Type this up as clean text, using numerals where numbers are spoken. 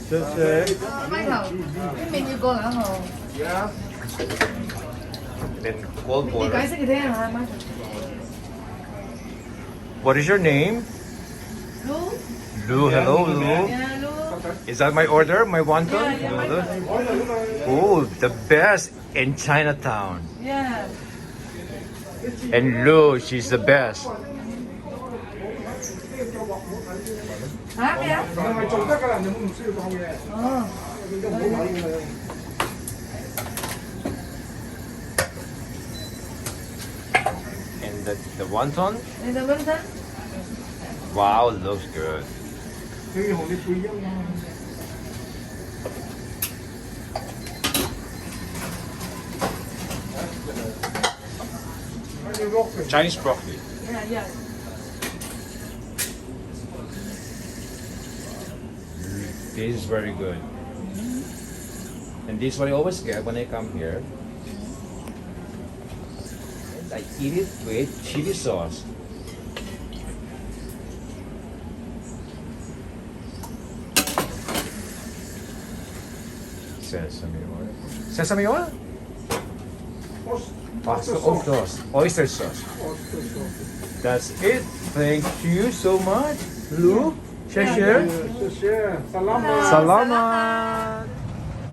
谢谢。開頭啲麵要過冷河， Yeah. Then cold 你 water. 解釋佢聽下，媽。 What is your name? Lu? Lou. Hello, Lou. Yeah, Lu. Is that my order? My wonton? Yeah, my Noodles? order. Oh, the best in Chinatown. Yeah. And Lou, she's the best. Hả cái á? Ờ. And the wonton? Đây là bên đó. Wow, looks good. Chinese broccoli. Yeah, yeah. This is very good. And this is what I always get when I come here. And I eat it with chili sauce. Sesame oil. Sesame oil? Oyster sauce. That's it. Thank you so much, Lou. Share. Salamat. Salamat.